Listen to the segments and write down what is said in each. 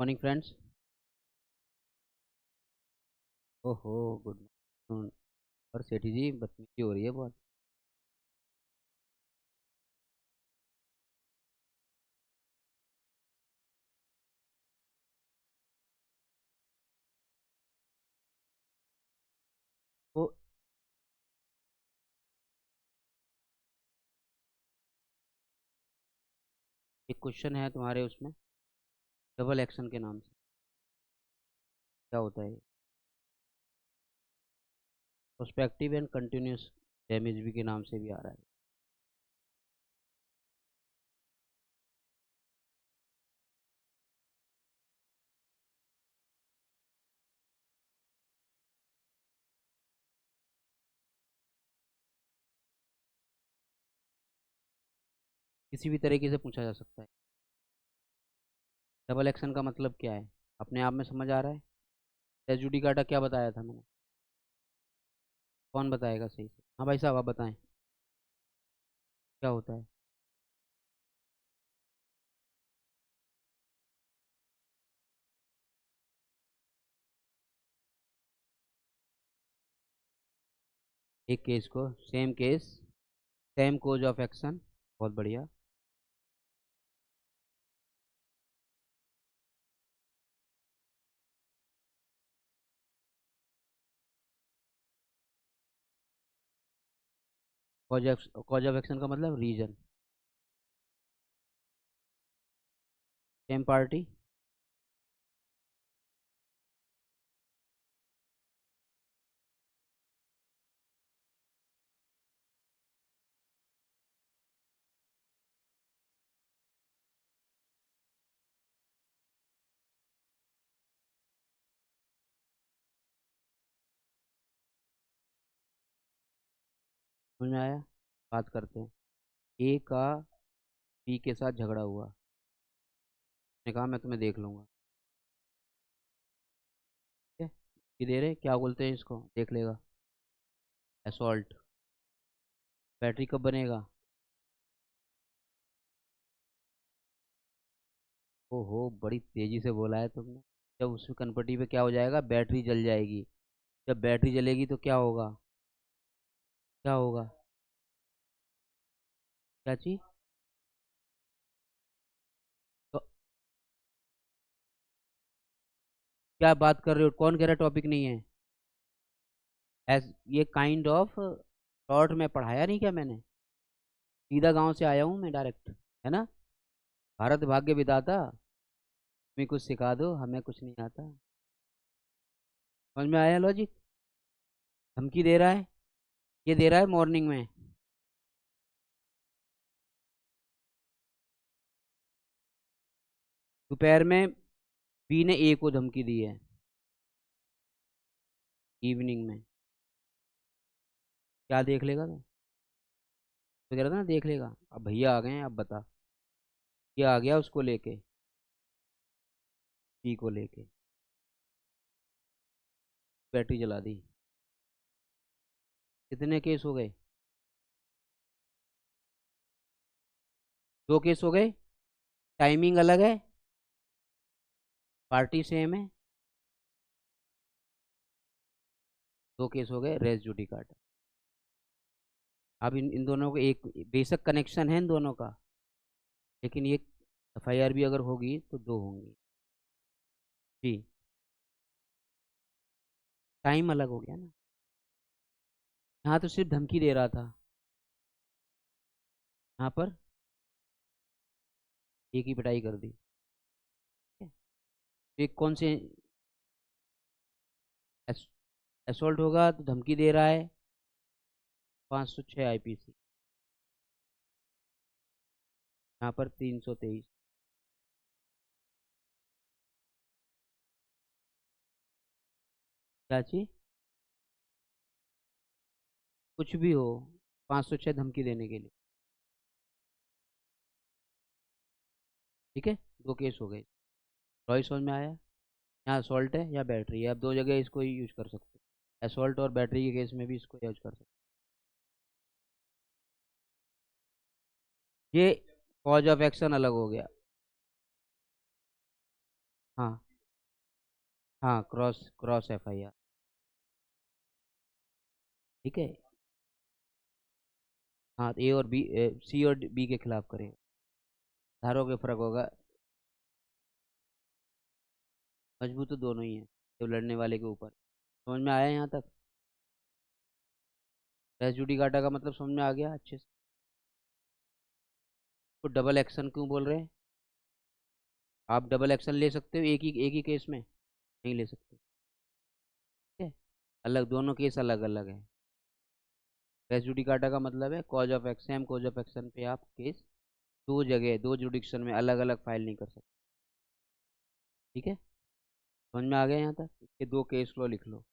Morning friends. ओहो, good morning. और सेठी जी बदतमीजी हो रही है बहुत। वो एक क्वेश्चन है तुम्हारे उसमें, डबल एक्शन के नाम से क्या होता है? प्रोस्पेक्टिव एंड कंटिन्यूस डैमेज भी के नाम से भी आ रहा है। किसी भी तरीके से पूछा जा सकता है। डबल एक्शन का मतलब क्या है? अपने आप में समझ आ रहा है? एजुडिकाटा क्या बताया था मैंने? कौन बताएगा सही से? हाँ भाई साहब, आप बताएं क्या होता है। एक केस को same case, same cause of action. बहुत बढ़िया। कॉज ऑफ एक्शन का मतलब रीजन। Same party. समझ में आया? बात करते हैं। ए का बी के साथ झगड़ा हुआ। ने कहा मैं तुम्हें देख लूंगा। ठीक है। ये दे रहे क्या बोलते हैं इसको, देख लेगा। असॉल्ट। बैटरी कब बनेगा? ओहो, बड़ी तेजी से बोला है तुमने। जब उसमें कनपट्टी पे क्या हो जाएगा, बैटरी जल जाएगी। जब बैटरी जलेगी तो क्या होगा? क्या होगा? क्या चीज? तो क्या बात कर रहे हो? कौन कह रहा टॉपिक नहीं है? एस ये काइंड ऑफ शॉर्ट में पढ़ाया नहीं क्या मैंने? सीधा गांव से आया हूँ मैं डायरेक्ट। है ना? भारत भाग्य विधाता। तुम्हें कुछ सिखा दो, हमें कुछ नहीं आता। समझ में आया लॉजिक? धमकी दे रहा है। ये दे रहा है मॉर्निंग में। दोपहर में बी ने ए को धमकी दी है। इवनिंग में क्या देख लेगा तो कह रहा था ना देख लेगा। अब भैया आ गए हैं, अब बता। ये आ गया उसको लेके, बी को लेके। बैटरी जला दी। कितने केस हो गए? दो केस हो गए। टाइमिंग अलग है, पार्टी सेम है। दो केस हो गए, रेस जुडिकाटा। अब इन दोनों को एक बेसिक कनेक्शन है इन दोनों का। लेकिन ये एफआईआर भी अगर होगी तो दो होंगी। जी। टाइम अलग हो गया ना। यहाँ तो सिर्फ धमकी दे रहा था। यहाँ पर एक ही पिटाई कर दी। ठीक है? एक कौन से असोल्ट होगा तो धमकी दे रहा है। 506 आईपीसी। यहाँ पर 323। क्या चीज? कुछ भी हो, 506 धमकी देने के लिए। ठीक है। दो केस हो गए। रॉय समझ में आया? यहाँ असॉल्ट है या बैटरी है, अब दो जगह इसको ही यूज कर सकते हैं। असॉल्ट और बैटरी के केस में भी इसको यूज कर सकते हैं। ये कॉज ऑफ एक्शन अलग हो गया। हाँ हाँ, क्रॉस क्रॉस FIR। ठीक है। हाँ, A और B, C और B के खिलाफ करेगा। धाराओं के फर्क होगा। मजबूत तो दोनों ही है, तो लड़ने वाले के ऊपर। समझ में आया यहाँ तक? रेस जुडिकाटा का मतलब समझ में आ गया अच्छे से? तो डबल एक्शन क्यों बोल रहे हैं? आप डबल एक्शन ले सकते हो एक ही केस में? नहीं ले सकते। ठीक है। अलग, दोनों केस अलग अलग है। रेस जुडिकाटा का मतलब है cause of action, same cause of action पे आप केस दो जगह दो जुडिक्शन में अलग अलग फाइल नहीं कर सकते। ठीक है। समझ में आ गया यहाँ तक? इसके दो केस लो, लिख लो।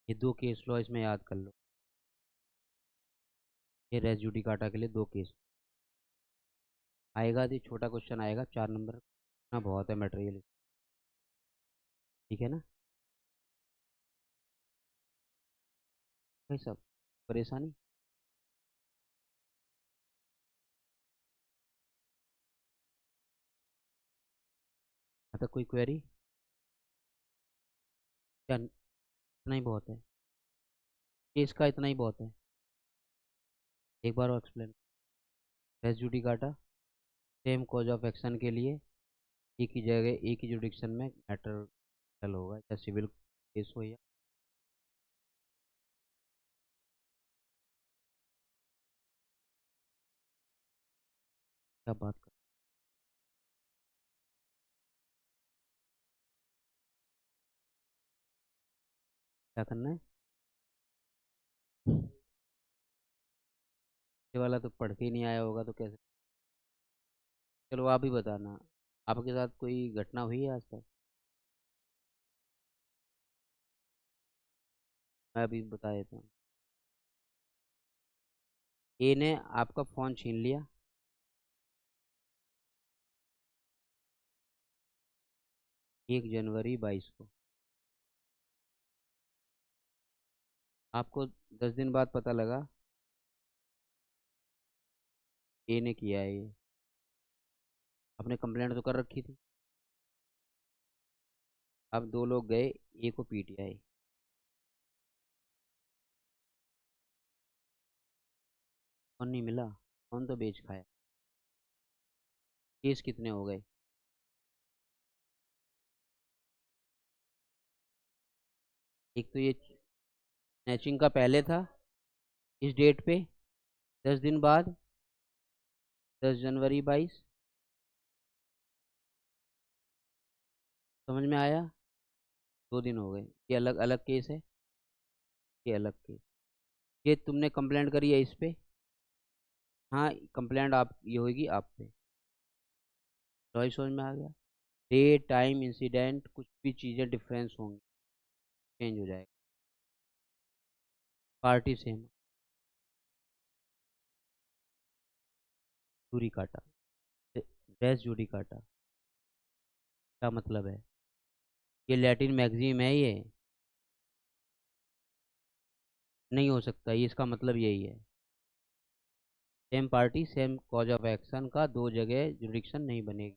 ये दो केस लो, इसमें याद कर लो। ये रेस जुडिकाटा के लिए दो केस आएगा। तो छोटा क्वेश्चन आएगा 4 नंबर ना, बहुत है मटेरियल। ठीक है ना भाई साहब? परेशानी? मतलब कोई क्वेरी? क्या इतना ही बहुत है? केस का इतना ही बहुत है? एक बार और explain. Res judicata same cause of action के लिए एक ही जगह एक ही जुडिक्शन में मैटर सेटल होगा, चाहे सिविल केस हो या। क्या बात कर, क्या करना है? ये वाला तो पढ़ के ही नहीं आया होगा तो कैसे? चलो आप ही बताना। आपके साथ कोई घटना हुई है आज तक? मैं अभी बता देता हूँ। ए ने आपका फ़ोन छीन लिया 1 जनवरी 22 को। आपको 10 दिन बाद पता लगा ए ने किया है ये। आपने कंप्लेंट तो कर रखी थी। अब दो लोग गए, ए को PTI। फोन नहीं मिला, फोन तो बेच खाया। केस कितने हो गए? एक तो ये स्नैचिंग का पहले था, इस डेट पे, 10 दिन बाद, 10 जनवरी 22। समझ में आया? 2 दिन हो गए। ये अलग अलग केस है। ये अलग केस। ये तुमने कंप्लेंट करी है इस पे। हाँ, कंप्लेंट आप ये होगी आप पे। रॉय समझ में आ गया? डे टाइम इंसिडेंट कुछ भी चीज़ें डिफरेंस होंगी, चेंज हो जाएगा। Party same. जूरी काटा, ड्रेस जूरी काटा। क्या मतलब है? ये लैटिन मैगजीम है ये? नहीं हो सकता, ये इसका मतलब यही है। Same party same cause of action का दो जगह जुरिडिक्शन नहीं बनेगी।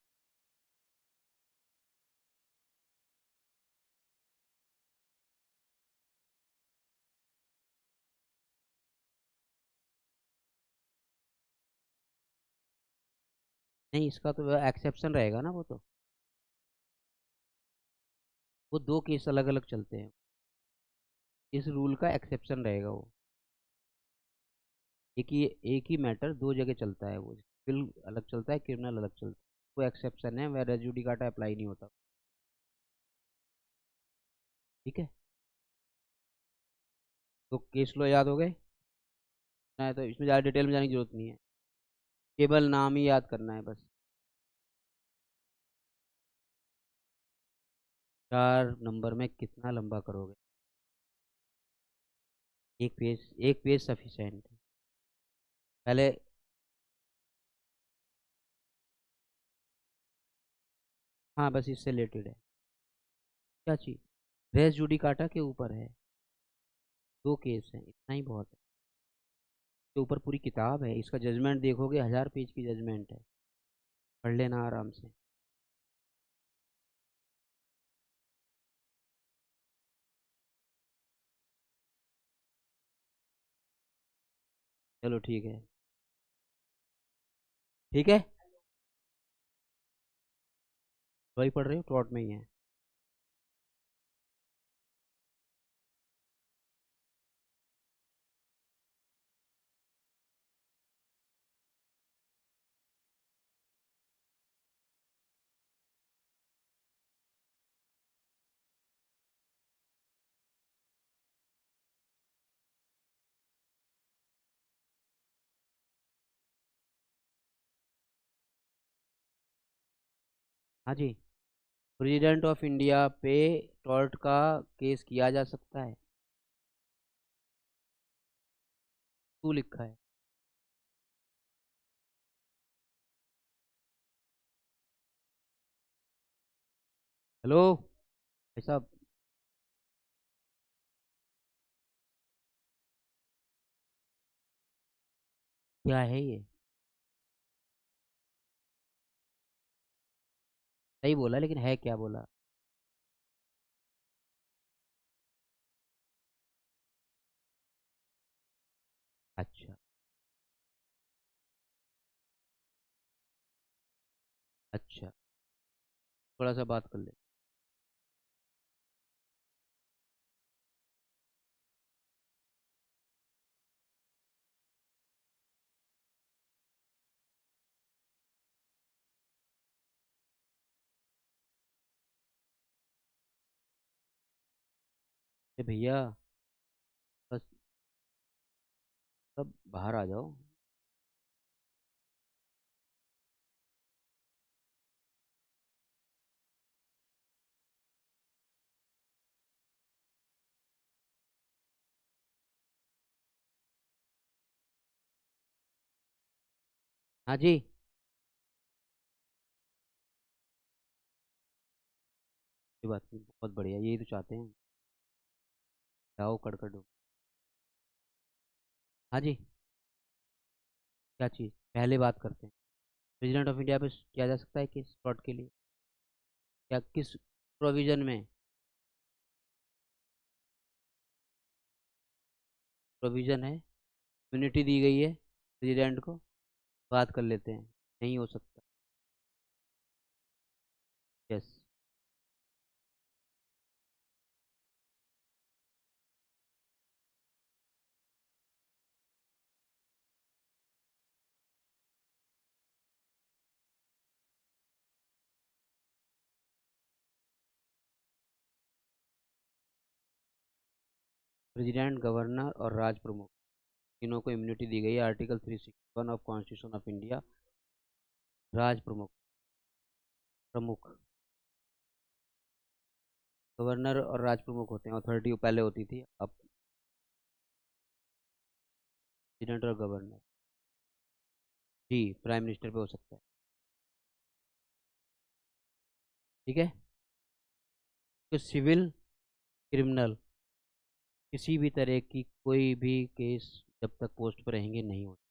नहीं, इसका तो एक्सेप्शन रहेगा ना वो तो। वो दो केस अलग अलग चलते हैं। इस रूल का एक्सेप्शन रहेगा वो। एक ही मैटर दो जगह चलता है, वो सिविल अलग चलता है, क्रिमिनल अलग चलता है। वो एक्सेप्शन है, वह रेस जुडिकाटा अप्लाई नहीं होता। ठीक है। तो केस लो याद हो गए ना, तो इसमें ज़्यादा डिटेल में जाने की जरूरत नहीं है। केवल नाम ही याद करना है बस। 4 नंबर में कितना लंबा करोगे? एक पेज सफिशेंट है। पहले। हाँ, बस इससे रिलेटेड है। क्या चीज़? रेस जुडिकाटा के ऊपर है। दो केस हैं, इतना ही बहुत है। के ऊपर पूरी किताब है, इसका जजमेंट देखोगे 1000 पेज की जजमेंट है। पढ़ लेना आराम से। चलो ठीक है। ठीक है। वही पढ़ रहे हो, प्लॉट में ही है। हाँ जी। प्रेसिडेंट ऑफ इंडिया पे टॉर्ट का केस किया जा सकता है। तू लिखा है। हेलो भाई साहब। क्या है ये? सही बोला, लेकिन है क्या बोला? अच्छा। अच्छा। थोड़ा सा बात कर ले। भैया, बस सब बाहर आ जाओ। हाँ जी। ये बात नहीं, बहुत बढ़िया, यही तो चाहते हैं। जाओ कड़कड़ो। हाँ जी। क्या चीज़? पहले बात करते हैं। प्रेसिडेंट ऑफ इंडिया पे किया जा सकता है केस फ्रॉड के लिए? क्या किस प्रोविजन में? प्रोविजन है, इम्यूनिटी दी गई है प्रेसिडेंट को। बात कर लेते हैं। नहीं हो सकता। यस। प्रेसिडेंट, गवर्नर और राज प्रमुख, तीनों को इम्यूनिटी दी गई है article 361 of constitution of India. राज प्रमुख। प्रमुख। गवर्नर और राज प्रमुख होते हैं, अथॉरिटी पहले होती थी, अब प्रेसिडेंट और गवर्नर। जी, प्राइम मिनिस्टर पे हो सकता है। ठीक है। तो सिविल, क्रिमिनल, किसी भी तरह की कोई भी केस जब तक पोस्ट पर रहेंगे नहीं होते।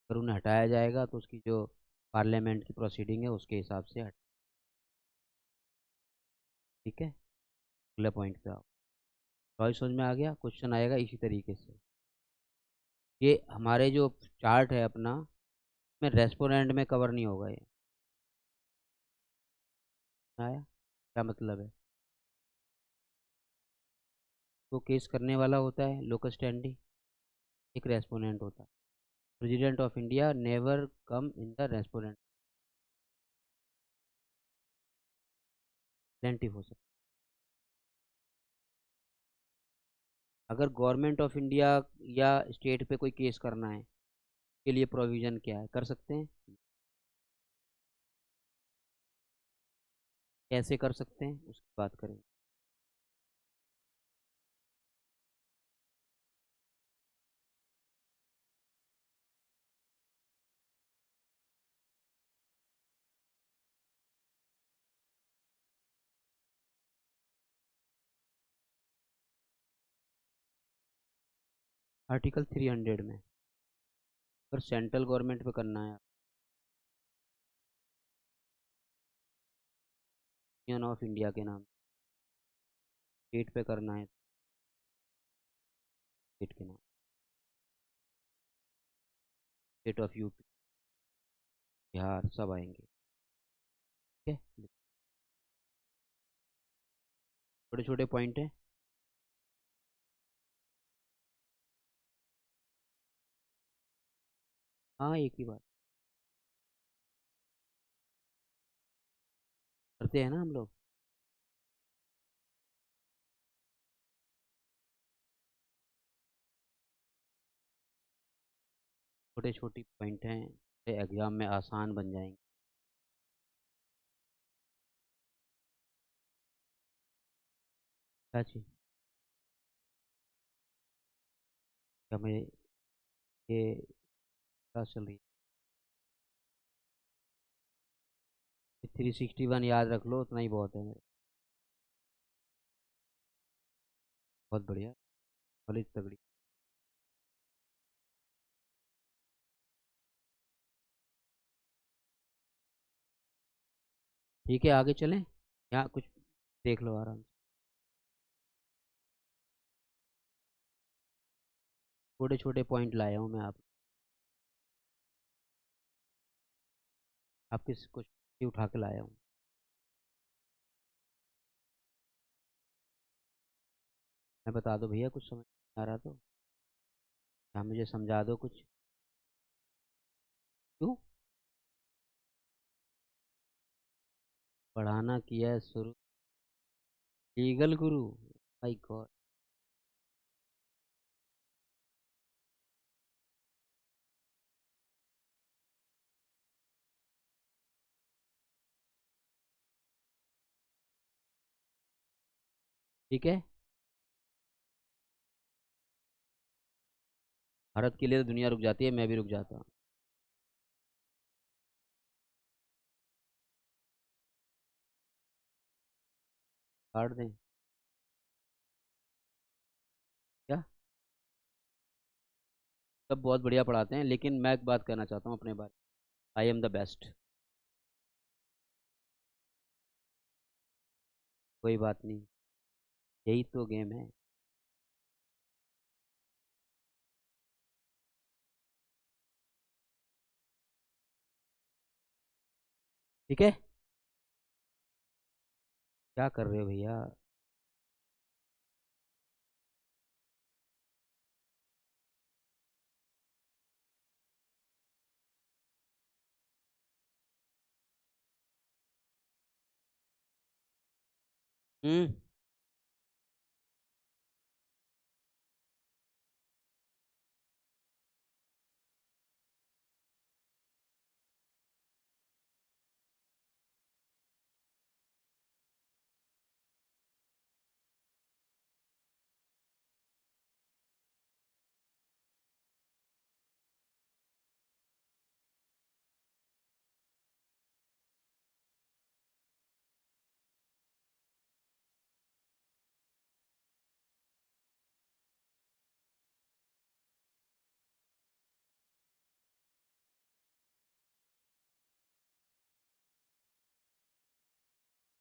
अगर उन्हें हटाया जाएगा तो उसकी जो पार्लियामेंट की प्रोसीडिंग है उसके हिसाब से हट। ठीक है। अगले पॉइंट पे आओ। चॉइस समझ में आ गया? क्वेश्चन आएगा इसी तरीके से। ये हमारे जो चार्ट है अपना, में रेस्पोरेंट में कवर नहीं होगा ये। आया क्या मतलब है? तो केस करने वाला होता है लोकस स्टैंडी, एक रेस्पोनेंट होता है। President of India never come in the respondent, plaintiff हो सकता। अगर गवर्नमेंट ऑफ इंडिया या स्टेट पे कोई केस करना है, के लिए प्रोविजन क्या है, कर सकते हैं? कैसे कर सकते हैं उसकी बात करें। आर्टिकल 300 में, अगर सेंट्रल गवर्नमेंट पे करना है, यूनियन ऑफ इंडिया के नाम, स्टेट पे करना है, स्टेट के नाम, स्टेट ऑफ यूपी, बिहार, सब आएंगे। ठीक है, छोटे छोटे पॉइंट है। हाँ एक ही बात करते हैं ना हम लोग। छोटे छोटे पॉइंट हैं, एग्जाम में आसान बन जाएंगे। क्या चीज़? क्या मैं ये क्या चल रही 361 याद रख लो, उतना ही बहुत है मेरे। बहुत बढ़िया, कॉलेज तगड़ी। ठीक है आगे चलें, यहाँ कुछ देख लो आराम से। छोटे छोटे पॉइंट लाया हूँ मैं, आपके कुछ उठा के लाया हूँ। मैं बता दो भैया, कुछ समझ नहीं आ रहा तो आप मुझे समझा दो कुछ। क्यों? पढ़ाना किया है शुरू, लीगल गुरु, माय गॉड। ठीक है, भारत के लिए तो दुनिया रुक जाती है, मैं भी रुक जाता हूँ। काट दें क्या? सब बहुत बढ़िया पढ़ाते हैं, लेकिन मैं एक बात कहना चाहता हूँ अपने बारे में, आई एम द बेस्ट। कोई बात नहीं, यही तो गेम है। ठीक है, क्या कर रहे हो भैया? हम्म।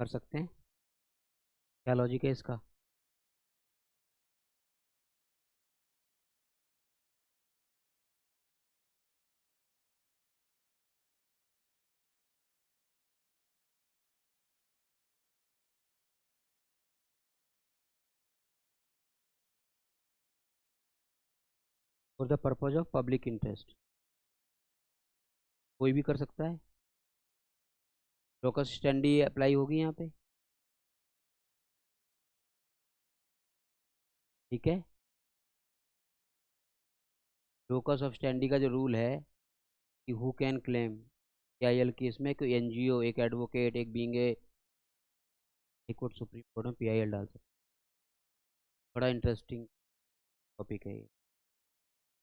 कर सकते हैं, क्या लॉजिक है इसका? For the purpose of public interest, कोई भी कर सकता है। लोकस स्टैंडी अप्लाई होगी यहाँ पे। ठीक है। लोकस ऑफ स्टैंडी का जो रूल है कि who can claim PIL case में, कोई एनजीओ, एक एडवोकेट, एक being a high court, supreme court में पीआईएल डाल सकते। बड़ा इंटरेस्टिंग टॉपिक है ये।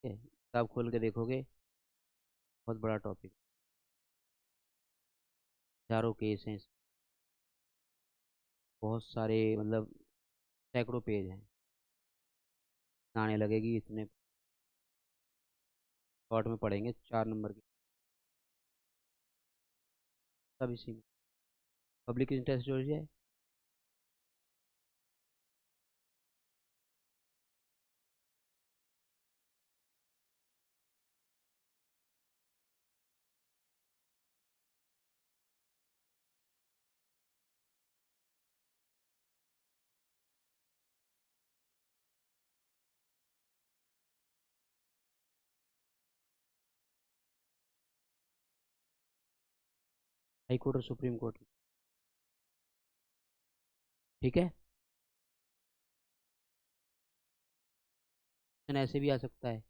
ठीक है, किताब खोल के देखोगे, बहुत बड़ा टॉपिक। चारों केस हैं बहुत सारे, मतलब सैकड़ों पेज हैं। आने लगेगी इतने शॉर्ट में पढ़ेंगे, 4 नंबर की सब इसी में। पब्लिक इंटरेस्ट जो है, हाई कोर्ट और सुप्रीम कोर्ट। ठीक है। ऐसे भी आ सकता है,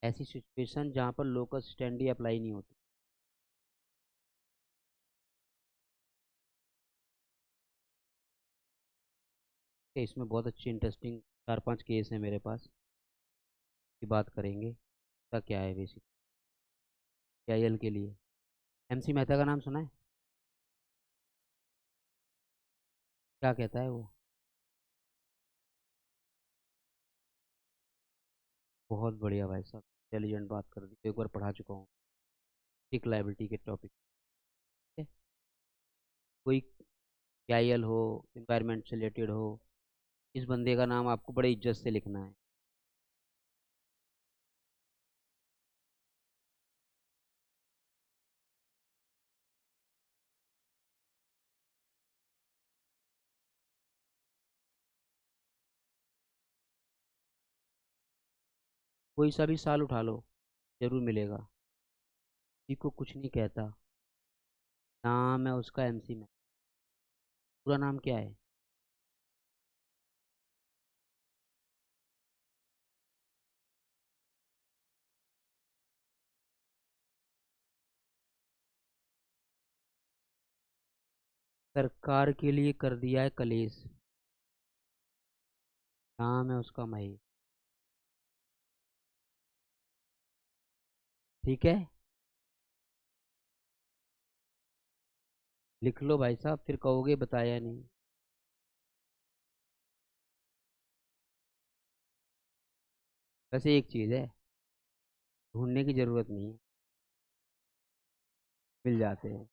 ऐसी सिचुएशन जहाँ पर लोकस स्टैंडी अप्लाई नहीं होती। ठीक है, इसमें बहुत अच्छी इंटरेस्टिंग 4-5 केस हैं मेरे पास, की बात करेंगे। इसका क्या है बेसिक पीआईएल के लिए। एमसी मेहता का नाम सुना है? क्या कहता है वो? बहुत बढ़िया भाई साहब, इंटेलिजेंट बात कर दी, एक बार पढ़ा चुका हूँ। एक लाइबिलिटी के टॉपिक है। कोई पीआईएल हो, इन्वायरमेंट से रिलेटेड हो, इस बंदे का नाम आपको बड़े इज्जत से लिखना है। कोई सा भी साल उठा लो, जरूर मिलेगा। किसी को कुछ नहीं कहता, नाम है उसका एमसी में। पूरा नाम क्या है? सरकार के लिए कर दिया है कलेश, नाम है उसका महेश। ठीक है, लिख लो भाई साहब, फिर कहोगे बताया नहीं। वैसे एक चीज़ है, ढूंढने की जरूरत नहीं है, मिल जाते हैं।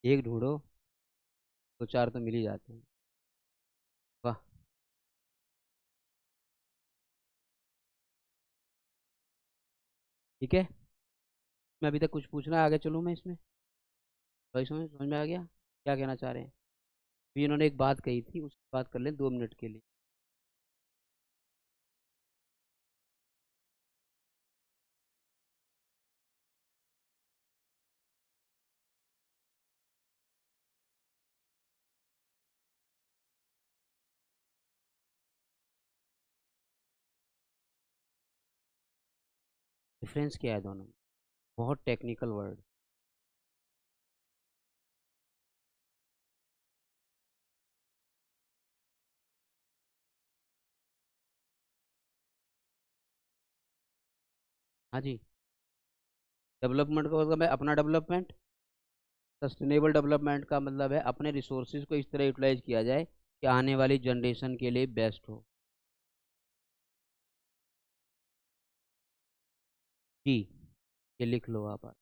एक ढूंढो, 2-4 तो मिल ही जाते हैं। वाह। ठीक है, मैं अभी तक कुछ पूछना है, आगे चलूँ मैं इसमें? भाई समझ समझ में आ गया क्या कहना चाह रहे हैं? अभी इन्होंने एक बात कही थी, उसकी बात कर लें 2 मिनट के लिए। डिफरेंस क्या है दोनों में? बहुत टेक्निकल वर्ड। हाँ जी। डेवलपमेंट का मतलब है अपना डेवलपमेंट। सस्टेनेबल डेवलपमेंट का मतलब है अपने रिसोर्सेज को इस तरह यूटिलाइज किया जाए कि आने वाली जनरेशन के लिए बेस्ट हो। जी, ये लिख लो आप।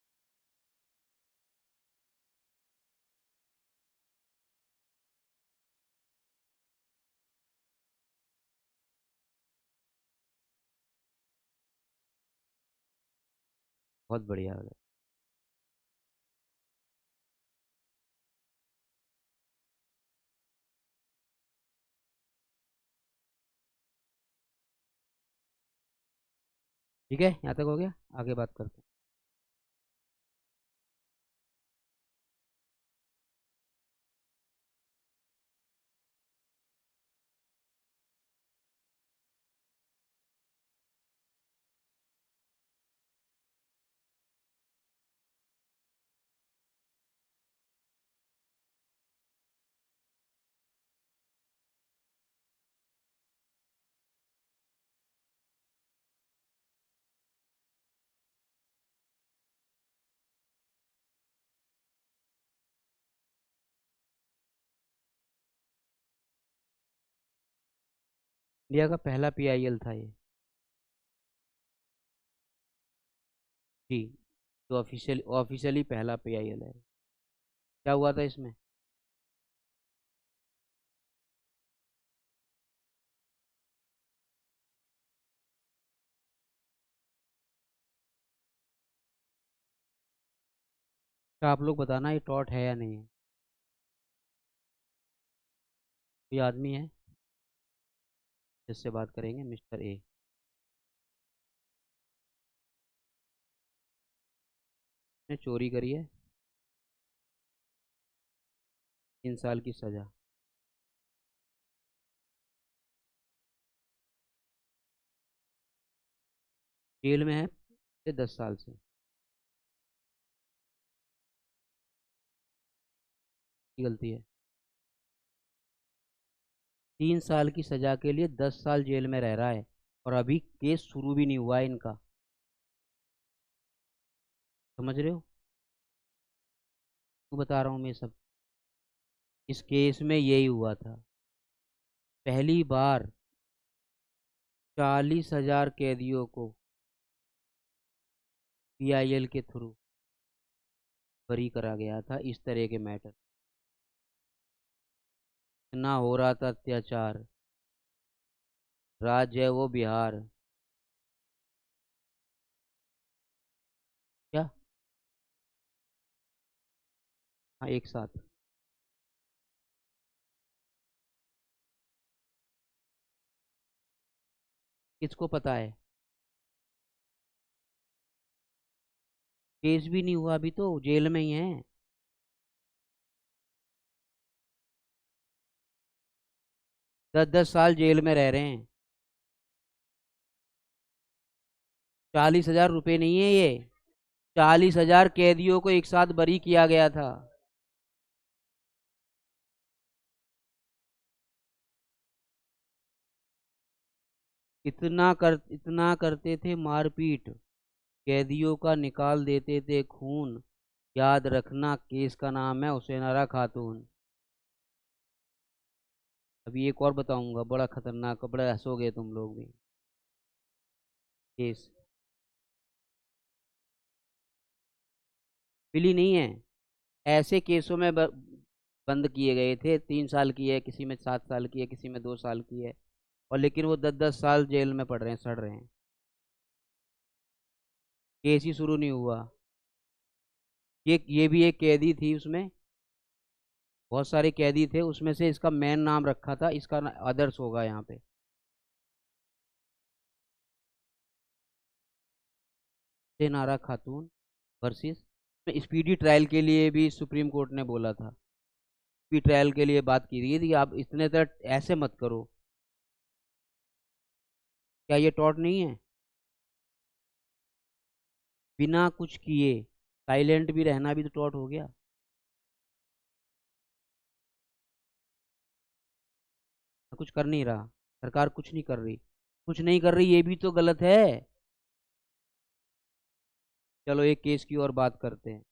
बहुत बढ़िया हो गया। ठीक है, यहाँ तक हो गया, आगे बात करते हैं। इंडिया का पहला पीआईएल था ये। जी, तो ऑफिशियली पहला पीआईएल है। क्या हुआ था इसमें? तो आप लोग बताना ये टॉट है या नहीं है। कोई आदमी है जिससे बात करेंगे, मिस्टर ए। ने चोरी करी है, 3 साल की सजा। जेल में है 10 साल से। की गलती है। 3 साल की सजा के लिए 10 साल जेल में रह रहा है, और अभी केस शुरू भी नहीं हुआ है इनका। समझ रहे हो? क्यों बता रहा हूँ मैं सब? इस केस में यही हुआ था। पहली बार 40,000 कैदियों को पीआईएल के थ्रू बरी करा गया था इस तरह के मैटर। इतना हो रहा था अत्याचार। राज्य है वो बिहार। क्या? हाँ, एक साथ। किसको पता है? केस भी नहीं हुआ, अभी तो जेल में ही है। 10-10 साल जेल में रह रहे हैं। 40,000 रुपये नहीं है ये। 40,000 कैदियों को एक साथ बरी किया गया था। इतना करते थे मारपीट। कैदियों का निकाल देते थे खून। याद रखना, केस का नाम है हुसैनारा खातून। अभी एक और बताऊंगा, बड़ा खतरनाक, बड़ा हंसोगे तुम लोग भी। केस मिली नहीं है। ऐसे केसों में बंद किए गए थे। 3 साल की है, किसी में 7 साल की है, किसी में 2 साल की है। और लेकिन वो 10-10 साल जेल में पड़ रहे हैं, सड़ रहे हैं। केस ही शुरू नहीं हुआ। ये भी एक कैदी थी उसमें। बहुत सारे कैदी थे, उसमें से इसका मैन नाम रखा था, इसका आदर्श होगा यहाँ पे। से नारा खातून वर्सेस। स्पीडी ट्रायल के लिए भी सुप्रीम कोर्ट ने बोला था। स्पीडी ट्रायल के लिए बात की गई थी कि आप इतने तरह ऐसे मत करो। क्या ये टॉर्ट नहीं है? बिना कुछ किए साइलेंट भी रहना भी तो टॉर्ट हो गया। कुछ कर नहीं रहा। सरकार कुछ नहीं कर रही। कुछ नहीं कर रही, ये भी तो गलत है। चलो एक केस की और बात करते हैं।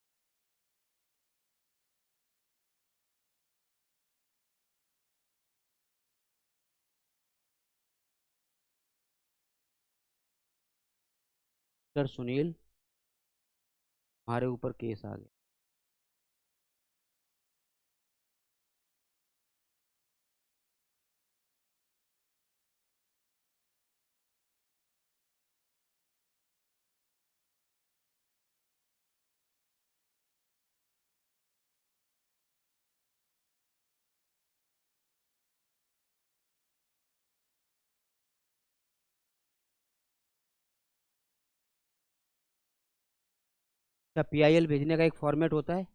सर सुनील, हमारे ऊपर केस आ गया। क्या PIL भेजने का एक फॉर्मेट होता है?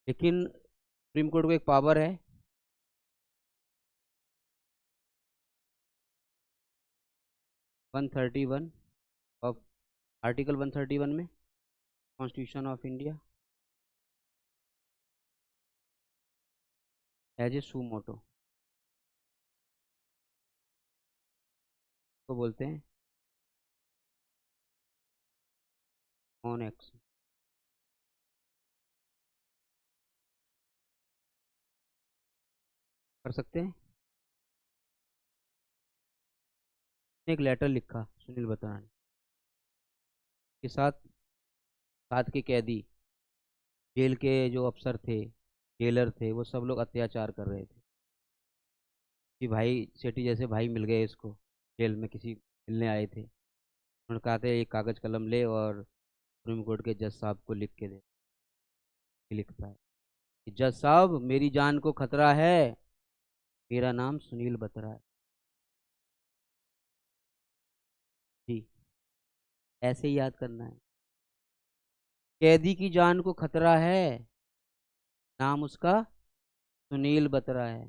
लेकिन सुप्रीम कोर्ट को एक पावर है, 131 ऑफ आर्टिकल 131 में constitution of India, as a suo motu को बोलते हैं ऑन एक्शन। कर सकते हैं। एक लेटर लिखा सुनील बत्रा ने के साथ, साथ के कैदी, जेल के जो अफसर थे, जेलर थे, वो सब लोग अत्याचार कर रहे थे कि भाई सेठी जैसे भाई मिल गए इसको, जेल में किसी मिलने आए थे। उन्होंने कहा था एक कागज़ कलम ले और सुप्रीम कोर्ट के जज साहब को लिख के दे। लिखता है कि जज साहब मेरी जान को खतरा है, मेरा नाम सुनील बत्रा है। जी, ऐसे ही याद करना है। कैदी की जान को खतरा है, नाम उसका सुनील बत्रा है।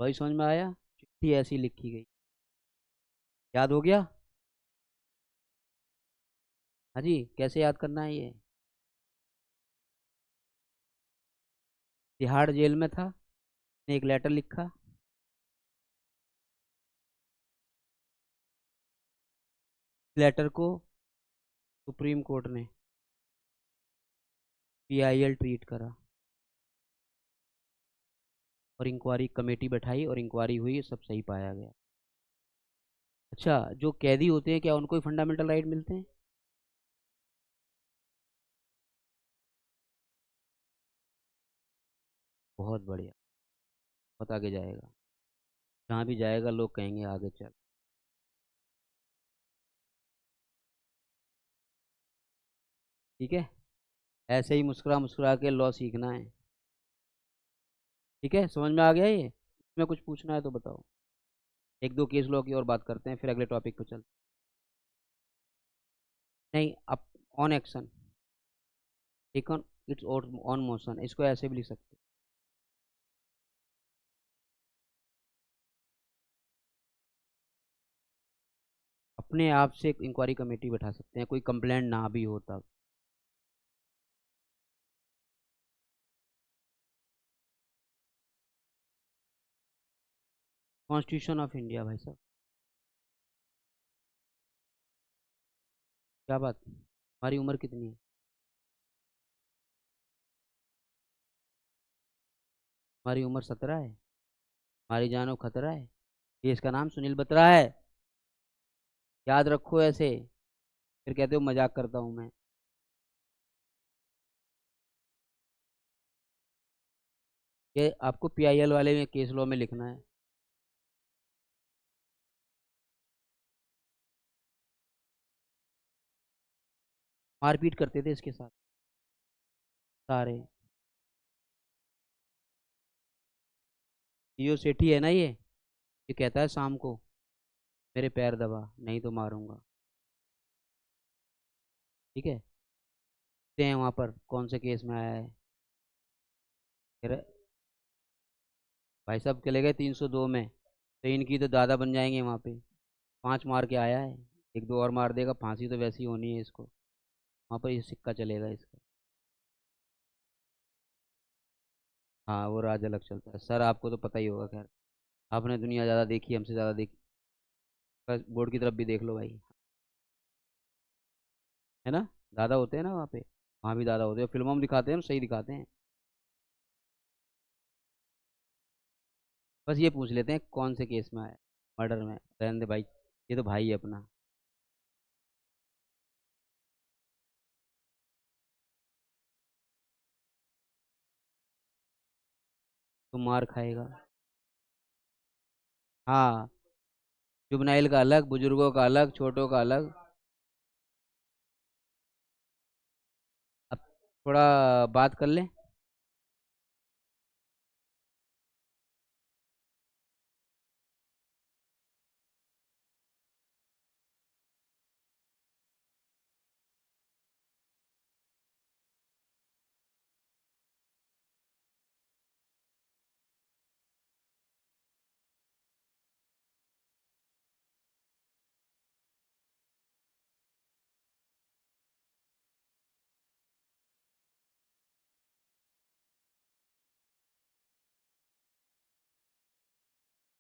वही समझ में आया, चिट्ठी ऐसी लिखी गई। याद हो गया? हाँ जी, कैसे याद करना है ये? तिहाड़ जेल में था, ने एक लेटर लिखा, लेटर को सुप्रीम कोर्ट ने PIL ट्रीट करा और इंक्वायरी कमेटी बैठाई और इंक्वायरी हुई, सब सही पाया गया। अच्छा, जो कैदी होते हैं क्या उनको ही फंडामेंटल राइट मिलते हैं? बहुत बढ़िया, बहुत आगे जाएगा। जहाँ भी जाएगा लोग कहेंगे आगे चल। ठीक है, ऐसे ही मुस्कुरा मुस्कुरा के लॉ सीखना है। ठीक है, समझ में आ गया ये? इसमें कुछ पूछना है तो बताओ। एक दो केस लॉ की और बात करते हैं, फिर अगले टॉपिक पे चल। नहीं, अब on action, take on its on motion, इसको ऐसे भी लिख सकते हैं। अपने आप से एक इंक्वायरी कमेटी बैठा सकते हैं, कोई कंप्लेंट ना भी हो तब। कॉन्स्टिट्यूशन ऑफ इंडिया भाई साहब। क्या बात, हमारी उम्र कितनी है? हमारी उम्र 17 है। हमारी जानो खतरा है। ये इसका नाम सुनील बत्रा है, याद रखो ऐसे। फिर कहते हो मजाक करता हूँ मैं। ये आपको PIL वाले में केस लॉ में लिखना है। मारपीट करते थे इसके साथ सारे। ये जो सेठी है ना, ये कहता है शाम को मेरे पैर दबा नहीं तो मारूंगा। ठीक है, देखते हैं वहाँ पर कौन से केस में आया है। फिर भाई साहब चले गए 302 में, तो इनकी तो दादा बन जाएंगे वहाँ पे। 5 मार के आया है, एक दो और मार देगा, फांसी तो वैसी होनी है इसको। वहाँ पर ये सिक्का चलेगा इसका। हाँ, वो राज अलग चलता है सर, आपको तो पता ही होगा। खैर, आपने दुनिया ज़्यादा देखी, हमसे ज़्यादा देखी। बस बोर्ड की तरफ भी देख लो भाई, है ना? दादा होते हैं ना वहाँ पे, वहाँ भी दादा होते हैं, फिल्मों में दिखाते हैं, सही दिखाते हैं। बस ये पूछ लेते हैं कौन से केस में आया, मर्डर में, रहने दे भाई, ये तो भाई है अपना। तो मार खाएगा। हाँ, जुबनाइल का अलग, बुजुर्गों का अलग, छोटों का अलग। अब थोड़ा बात कर लें।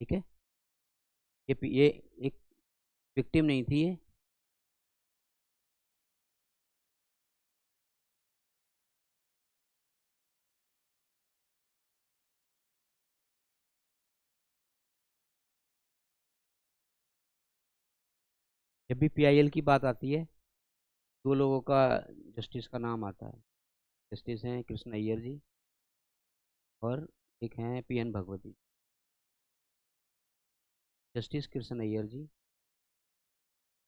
ठीक है। ये एक विक्टिम नहीं थी ये। जब भी पीआईएल की बात आती है, दो लोगों का जस्टिस का नाम आता है। जस्टिस हैं कृष्ण अय्यर जी, और एक हैं पीएन भगवती। जस्टिस कृष्ण अय्यर जी,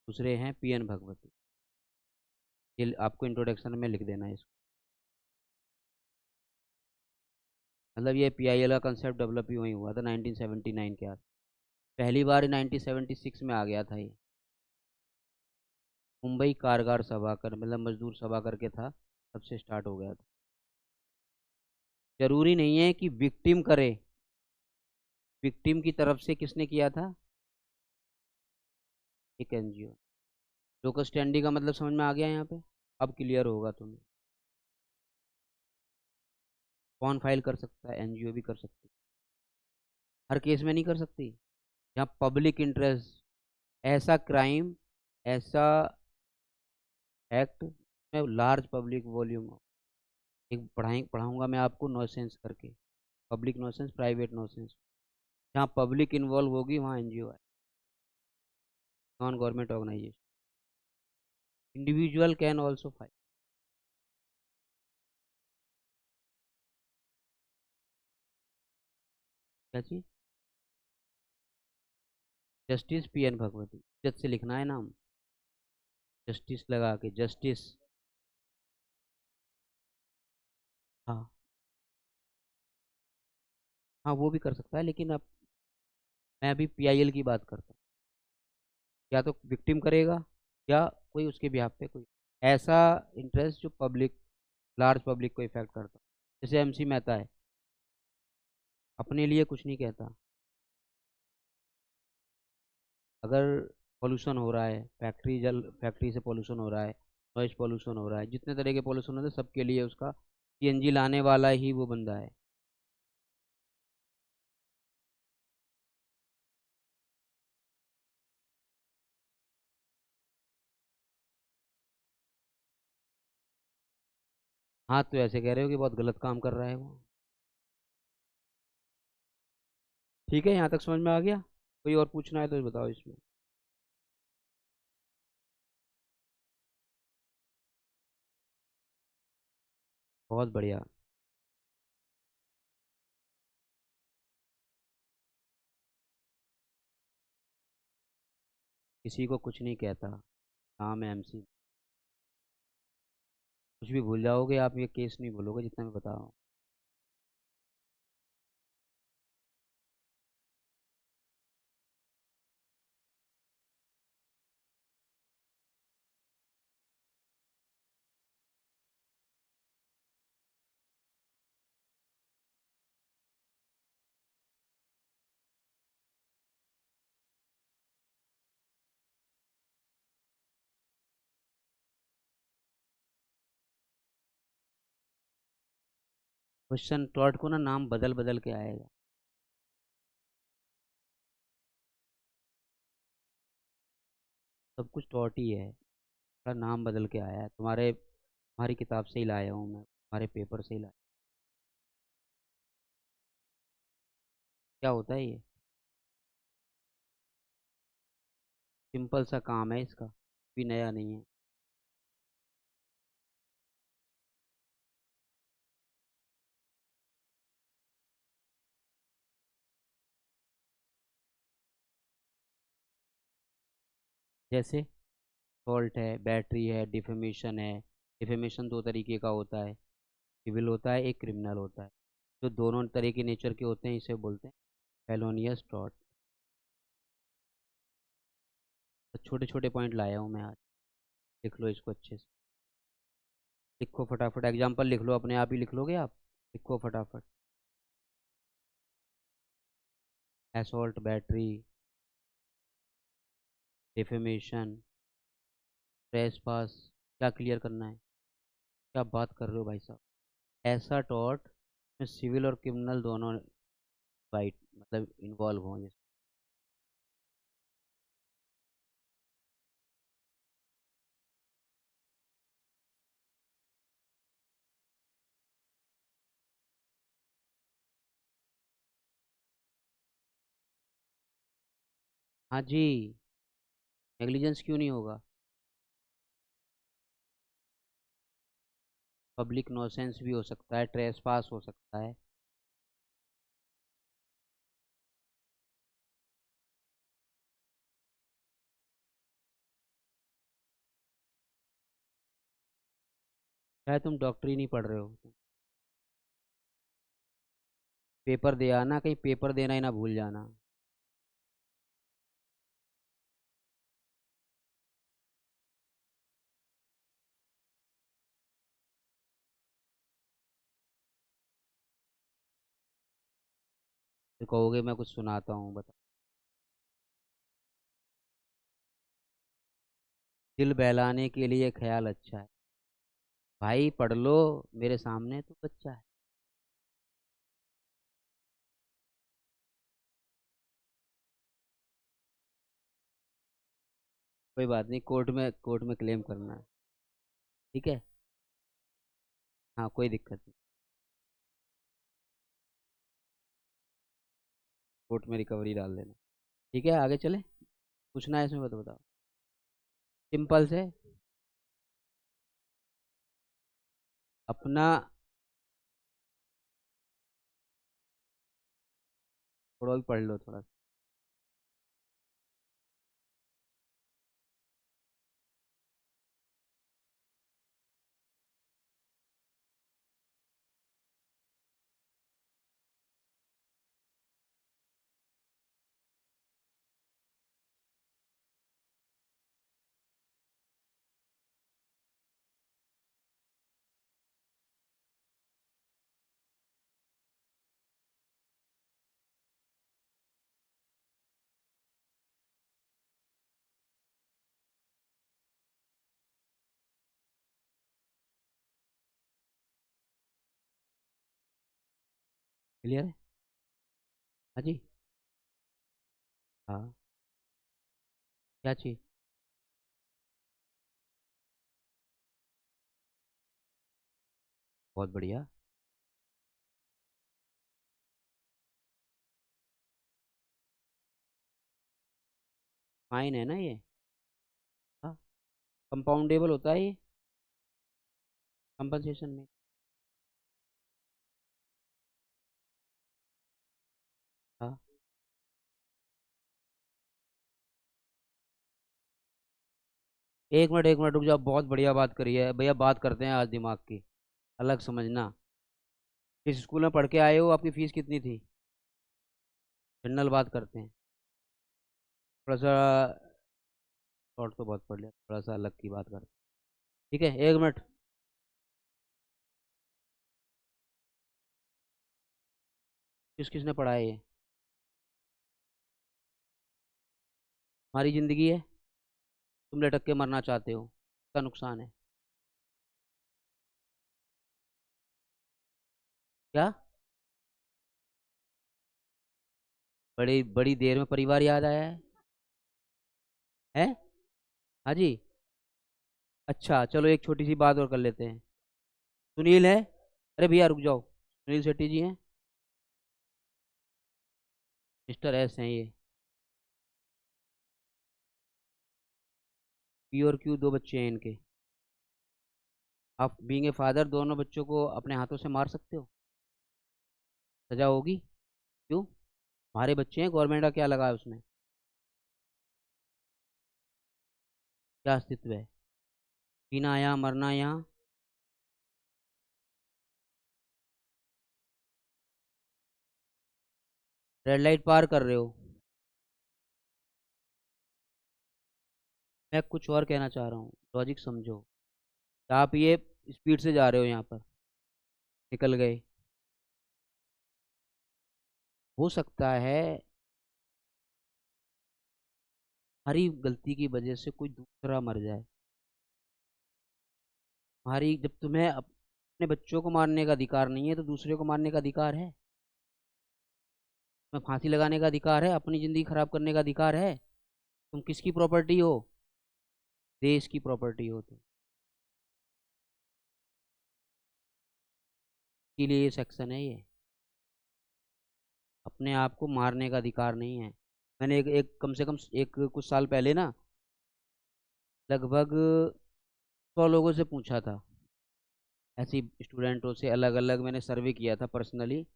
दूसरे हैं पीएन भगवती। ये आपको इंट्रोडक्शन में लिख देना है इसको। मतलब ये पीआईएल का कंसेप्ट डेवलप ही वही हुआ था 1979 के आस। पहली बार 1976 में आ गया था ये। मुंबई कारागार सभा कर, मतलब मजदूर सभा करके था, तब से स्टार्ट हो गया था। जरूरी नहीं है कि विक्टिम करे। विक्टिम की तरफ से किसने किया था? एक एनजीओ। लोकल स्टैंडी का मतलब समझ में आ गया यहाँ पे? अब क्लियर होगा तुम्हें। कौन फाइल कर सकता है? एनजीओ भी कर सकती है। हर केस में नहीं कर सकती। जहाँ पब्लिक इंटरेस्ट, ऐसा क्राइम, ऐसा एक्ट में लार्ज पब्लिक वॉल्यूम। एक पढ़ाऊंगा मैं आपको नॉइसेंस करके, पब्लिक नॉइसेंस, प्राइवेट नॉइसेंस। जहाँ पब्लिक इन्वॉल्व होगी वहाँ एनजीओ है, non government organisation. Individual can also file. क्या चीज? जस्टिस पीएन भगवती, जज से लिखना है नाम, जस्टिस लगा के, जस्टिस। हाँ, हाँ वो भी कर सकता है, लेकिन अब मैं अभी पीआईएल की बात करता हूँ। या तो विक्टिम करेगा, या कोई उसके बिहाफ पे कोई ऐसा इंटरेस्ट जो पब्लिक, लार्ज पब्लिक को इफेक्ट करता हो। जैसे एमसी मेहता है, अपने लिए कुछ नहीं कहता। अगर पोल्यूशन हो रहा है, फैक्ट्री से पोल्यूशन हो रहा है, नॉइज पोल्यूशन हो रहा है, जितने तरह के पोल्यूशन होते हैं सबके लिए उसका सीएनजी लाने वाला ही वो बंदा है। हाँ, तो ऐसे कह रहे हो कि बहुत गलत काम कर रहा है वो। ठीक है, यहाँ तक समझ में आ गया? कोई और पूछना है तो बताओ इसमें। बहुत बढ़िया। किसी को कुछ नहीं कहता, नाम है एमसी। कुछ भी भूल जाओगे आप, ये केस नहीं भूलोगे जितना मैं बता रहा हूँ। क्वेश्चन टॉट को ना नाम बदल बदल के आएगा। सब कुछ टॉट ही है, थोड़ा नाम बदल के आया है। तुम्हारी किताब से ही लाया हूँ मैं, तुम्हारे पेपर से ही लाया। क्या होता है ये? सिंपल सा काम है इसका, भी नया नहीं है। जैसे फॉल्ट है, बैटरी है, डिफेमेशन है। डिफेमेशन दो तरीके का होता है, सिविल होता है, एक क्रिमिनल होता है। जो दोनों तरह के नेचर के होते हैं इसे बोलते हैं फेलोनियस टॉर्ट। तो छोटे छोटे पॉइंट लाया हूँ मैं आज, लिख लो इसको अच्छे से। लिखो फटाफट, एग्जाम्पल लिख लो, अपने आप ही लिख लोगे आप। लिखो फटाफट। Assault, battery, defamation, trespass. क्या क्लियर करना है? क्या बात कर रहे हो भाई साहब? ऐसा टॉर्ट में सिविल और क्रिमिनल दोनों राइट, मतलब इन्वॉल्व हों। हाँ जी। नेग्लिजेंस क्यों नहीं होगा? पब्लिक नॉसेंस भी हो सकता है, ट्रेसपास हो सकता है। शायद तुम डॉक्टरी नहीं पढ़ रहे हो। पेपर दे आना, कहीं पेपर देना ही ना भूल जाना। फिर कहोगे मैं कुछ सुनाता हूँ, बता। दिल बहलाने के लिए ख्याल अच्छा है। भाई पढ़ लो, मेरे सामने तो बच्चा है। कोई बात नहीं, कोर्ट में क्लेम करना है। ठीक है। हाँ, कोई दिक्कत नहीं। कोर्ट में रिकवरी डाल देना। ठीक है, आगे चले। पूछना है इसमें, बताओ। सिंपल से। अपना। थोड़ा भी पढ़ लो थोड़ा सा। क्लियर है? हाँ जी। हाँ। क्या चीज़? बहुत बढ़िया। फाइन है ना ये? हाँ। कंपाउंडेबल होता है ये कंपनसेशन में। हाँ। एक मिनट रुक जाओ, बहुत बढ़िया बात करी है भैया, बात करते हैं आज दिमाग की। अलग समझना। किस स्कूल में पढ़ के आए हो, आपकी फीस कितनी थी? जनरल बात करते हैं। थोड़ा सा। शॉर्ट तो बहुत पढ़ लिया, थोड़ा सा अलग की बात करते हैं। ठीक है, एक मिनट। किस किसने पढ़ा है ये? हमारी ज़िंदगी है। तुम लटक के मरना चाहते हो, इसका नुकसान है। क्या? बड़ी बड़ी देर में परिवार याद आया है? हैं? हाँ जी। अच्छा चलो, एक छोटी सी बात और कर लेते हैं। सुनील है। अरे भैया रुक जाओ, सुनील शेट्टी जी हैं। मिस्टर एस हैं ये। पी और क्यू, दो बच्चे हैं इनके। आप बीइंग ए फादर दोनों बच्चों को अपने हाथों से मार सकते हो? सजा होगी। क्यों? हमारे बच्चे हैं, गवर्नमेंट का क्या लगा है उसमें? क्या अस्तित्व है? जीना यहाँ, मरना यहाँ। रेड लाइट पार कर रहे हो? मैं कुछ और कहना चाह रहा हूँ, लॉजिक समझो। आप ये स्पीड से जा रहे हो यहाँ पर, निकल गए। हो सकता है हमारी गलती की वजह से कोई दूसरा मर जाए। हमारी, जब तुम्हें अपने बच्चों को मारने का अधिकार नहीं है तो दूसरे को मारने का अधिकार है? तुम्हें फांसी लगाने का अधिकार है, अपनी जिंदगी खराब करने का अधिकार है? तुम किसकी प्रॉपर्टी हो? देश की प्रॉपर्टी हो तुम। इसीलिए ये सेक्शन है ये। अपने आप को मारने का अधिकार नहीं है। मैंने एक कम से कम एक कुछ साल पहले ना लगभग 100 लोगों से पूछा था। ऐसे स्टूडेंटों से अलग अलग मैंने सर्वे किया था पर्सनली।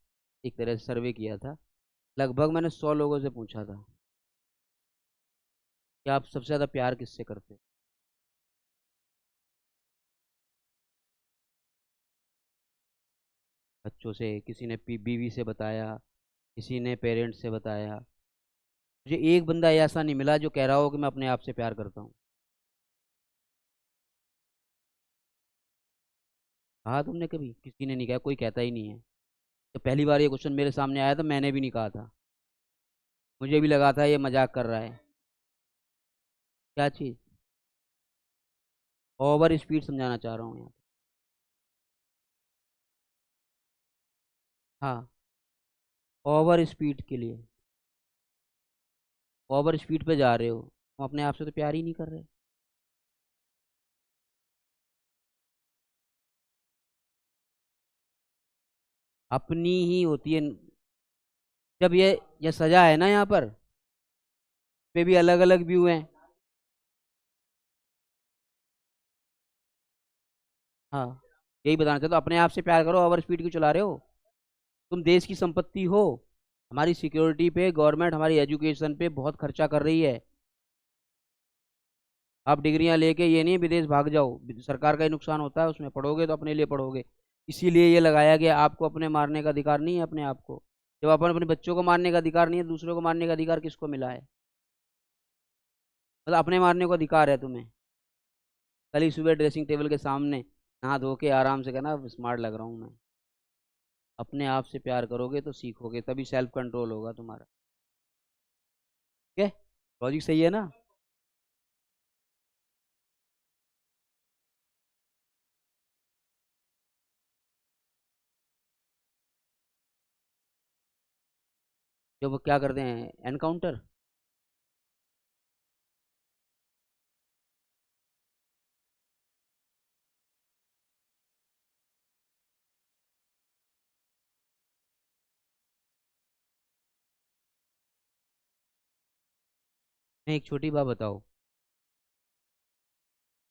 एक तरह से सर्वे किया था। लगभग मैंने 100 लोगों से पूछा था कि आप सबसे ज़्यादा प्यार किससे करते हो। बच्चों से, किसी ने बीवी से बताया, किसी ने पेरेंट्स से बताया। मुझे एक बंदा ऐसा नहीं मिला जो कह रहा हो कि मैं अपने आप से प्यार करता हूँ। कहा तुमने कभी? किसी ने नहीं कहा, कोई कहता ही नहीं है। तो पहली बार ये क्वेश्चन मेरे सामने आया तो मैंने भी नहीं कहा था। मुझे भी लगा था ये मजाक कर रहा है। क्या चीज़? ओवर स्पीड समझाना चाह रहा हूँ यहाँ पे। हाँ, ओवर स्पीड के लिए। ओवर स्पीड पे जा रहे हो, तुम अपने आप से तो प्यार ही नहीं कर रहे। अपनी ही होती है। जब ये सजा है ना यहाँ पर, पे भी अलग अलग व्यू हैं। हाँ, यही बताना चाहते हो, अपने आप से प्यार करो, ओवर स्पीड क्यों चला रहे हो? तुम देश की संपत्ति हो। हमारी सिक्योरिटी पे गवर्नमेंट, हमारी एजुकेशन पे बहुत खर्चा कर रही है। आप डिग्रियां लेके ये नहीं विदेश भाग जाओ, सरकार का ही नुकसान होता है उसमें। पढ़ोगे तो अपने लिए पढ़ोगे। इसीलिए ये लगाया गया, आपको अपने मारने का अधिकार नहीं है अपने आप को। जब अपन अपने बच्चों को मारने का अधिकार नहीं है, दूसरों को मारने का अधिकार किसको मिला है? मतलब अपने मारने को अधिकार है तुम्हें। कल ही सुबह ड्रेसिंग टेबल के सामने नहा धो के आराम से कहना स्मार्ट लग रहा हूँ मैं। अपने आप से प्यार करोगे तो सीखोगे, तभी सेल्फ कंट्रोल होगा तुम्हारा। ठीक है? लॉजिक सही है ना? जब वो क्या करते हैं, एनकाउंटर। मैं एक छोटी बात बताओ।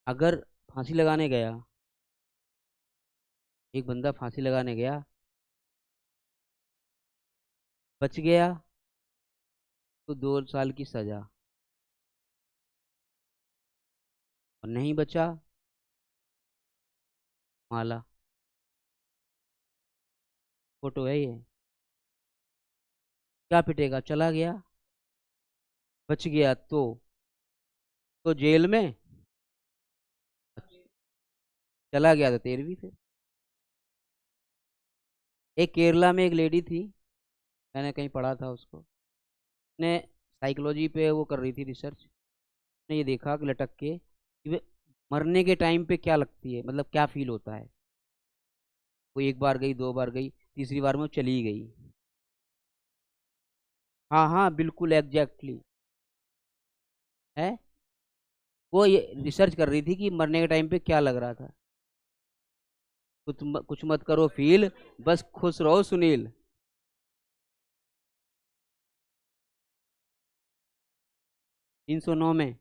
अगर फांसी लगाने गया, एक बंदा फांसी लगाने गया, बच गया, तो 2 साल की सजा। और नहीं बचा, माला। फोटो है ये। क्या पिटेगा? चला गया, बच गया तो जेल में। चला गया तो 13वीं फिर। एक केरला में एक लेडी थी, मैंने कहीं पढ़ा था उसको। ने साइकोलॉजी पे वो कर रही थी रिसर्च। ने ये देखा कि लटक के कि वे मरने के टाइम पे क्या लगती है, मतलब क्या फील होता है। वो एक बार गई, 2 बार गई, तीसरी बार में वो चली गई। हाँ हाँ, बिल्कुल एग्जैक्टली है। वो ये रिसर्च कर रही थी कि मरने के टाइम पे क्या लग रहा था। कुछ मत करो फील, बस खुश रहो सुनील। 309 में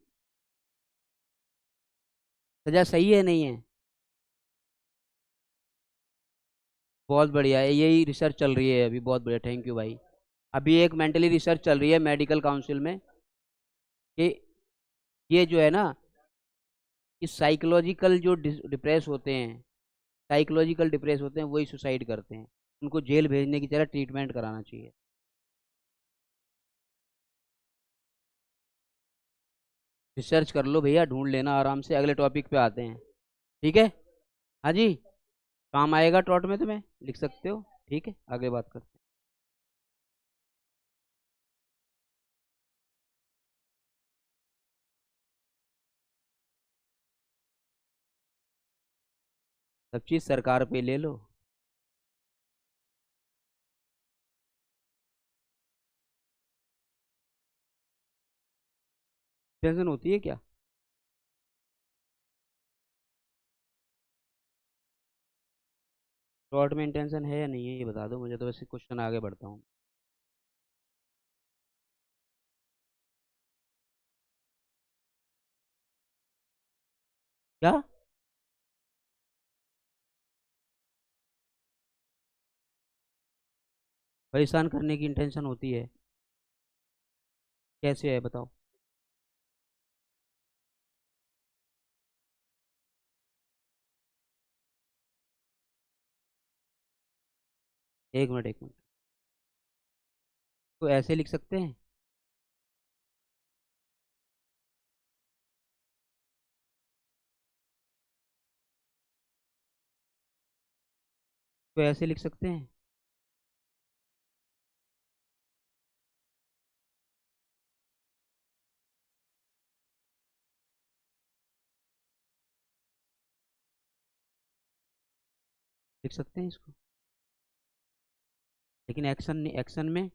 सजा सही है नहीं है? बहुत बढ़िया है, यही रिसर्च चल रही है अभी, बहुत बढ़िया, थैंक यू भाई। अभी एक मेंटली रिसर्च चल रही है मेडिकल काउंसिल में कि ये जो है ना, कि साइकोलॉजिकल जो डिप्रेस होते हैं, साइकोलॉजिकल डिप्रेस होते हैं वही सुसाइड करते हैं। उनको जेल भेजने की तरह ट्रीटमेंट कराना चाहिए। रिसर्च कर लो भैया, ढूंढ लेना आराम से, अगले टॉपिक पे आते हैं। ठीक है? हाँ जी। काम आएगा टॉट में तुम्हें, लिख सकते हो। ठीक है, आगे बात करते हैं। सब चीज़ सरकार पे ले लो। टेंशन होती है क्या? टॉट में इंटेंशन है या नहीं है ये बता दो मुझे, तो वैसे क्वेश्चन आगे बढ़ता हूँ। क्या? परेशान करने की इंटेंशन होती है? कैसे है बताओ। 1 मिनट 1 मिनट। तो ऐसे लिख सकते हैं? तो ऐसे लिख सकते हैं? लिख सकते हैं इसको? लेकिन एक्शन एक्शन में,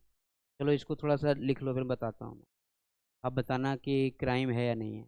चलो इसको थोड़ा सा लिख लो फिर बताता हूँ मैं। आप बताना कि क्राइम है या नहीं है।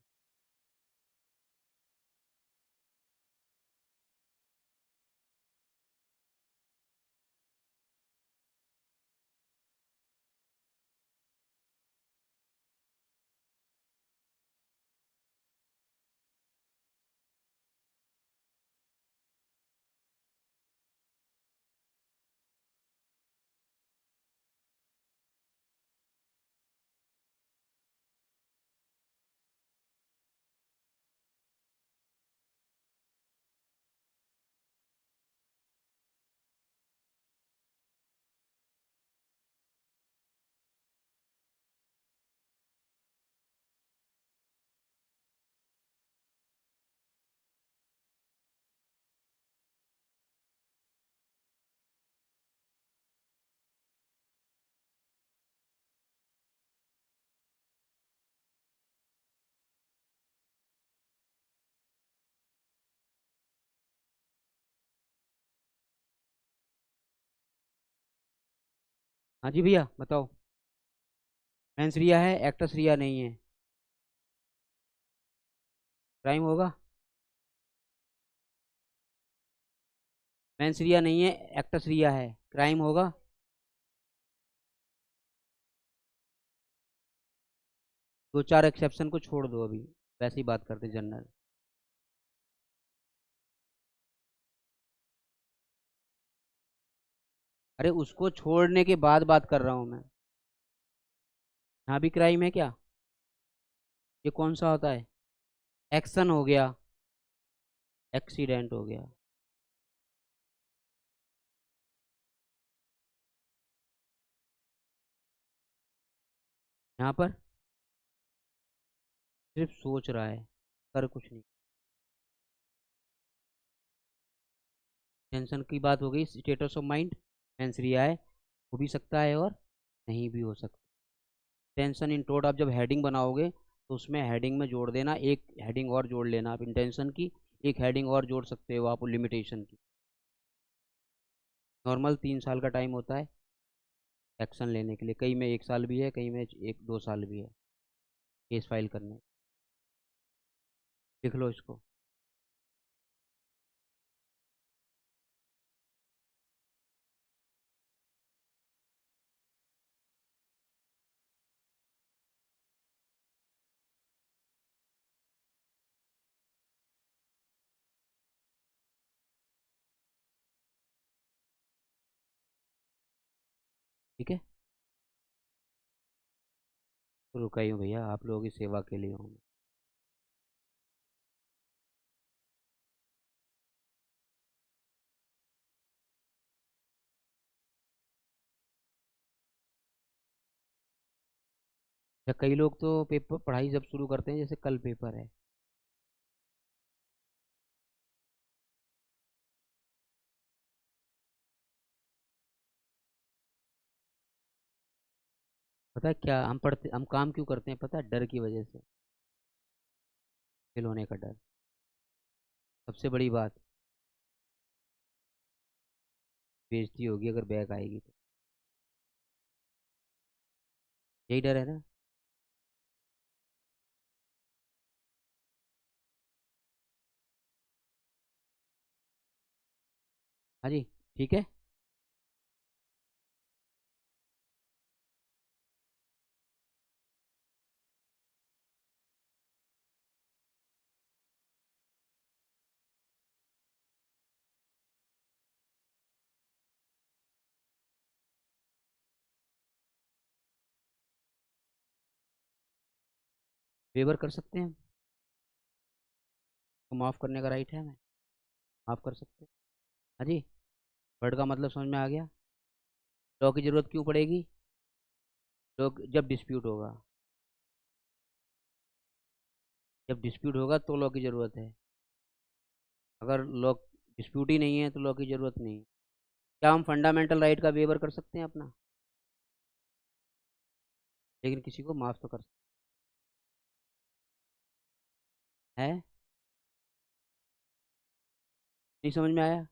हाँ जी भैया बताओ। मेंस रिया है, एक्ट्रेस रिया नहीं है। क्राइम होगा? मेंस रिया नहीं है, एक्ट्रेस रिया है, क्राइम होगा? 2 4 एक्सेप्शन को छोड़ दो अभी, वैसे ही बात करते जनरल। अरे उसको छोड़ने के बाद बात कर रहा हूँ मैं। यहाँ भी क्राइम है क्या? ये कौन सा होता है? एक्शन हो गया, एक्सीडेंट हो गया। यहाँ पर सिर्फ सोच रहा है, कर कुछ नहीं। टेंशन की बात हो गई, स्टेटस ऑफ माइंड। मेंस रिया है, हो भी सकता है और नहीं भी हो सकता। टेंशन इन टोट आप जब हेडिंग बनाओगे तो उसमें हेडिंग में जोड़ देना, एक हेडिंग और जोड़ लेना आप इंटेंशन की। एक हेडिंग और जोड़ सकते हो आप लिमिटेशन की। नॉर्मल 3 साल का टाइम होता है एक्शन लेने के लिए, कई में 1 साल भी है, कई में 1 2 साल भी है केस फाइल करने। लिख लो इसको। ठीक है, तो रुका ही हूँ भैया, आप लोगों की सेवा के लिए हूँ मैं। या कई लोग तो पेपर पढ़ाई जब शुरू करते हैं जैसे कल पेपर है। पता है क्या हम पढ़ते, हम काम क्यों करते हैं पता है? डर की वजह से, फेल होने का डर। सबसे बड़ी बात, बेइज्जती होगी अगर बैक आएगी तो। यही डर है ना? हाँ जी, ठीक है। वेवर कर सकते हैं, तो माफ़ करने का राइट है हमें, माफ़ कर सकते हैं। हाँ जी। वर्ड का मतलब समझ में आ गया। लॉ की ज़रूरत क्यों पड़ेगी? लोग जब डिस्प्यूट होगा, जब डिस्प्यूट होगा तो लॉ की ज़रूरत है। अगर लॉ डिस्प्यूट ही नहीं है तो लॉ की ज़रूरत नहीं है। क्या हम फंडामेंटल राइट का वेवर कर सकते हैं अपना? लेकिन किसी को माफ़ तो कर सकते हैं। नहीं समझ में आया?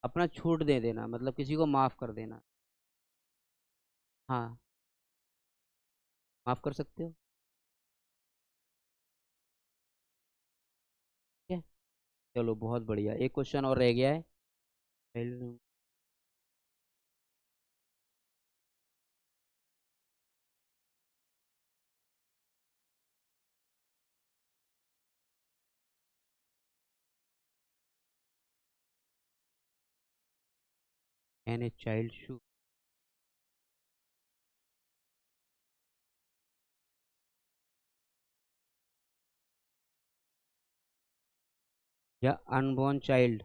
अपना छूट दे देना मतलब किसी को माफ़ कर देना। हाँ, माफ़ कर सकते हो। ठीक है, चलो बहुत बढ़िया, एक क्वेश्चन और रह गया है। एन ए चाइल्ड शू, या अनबॉर्न चाइल्ड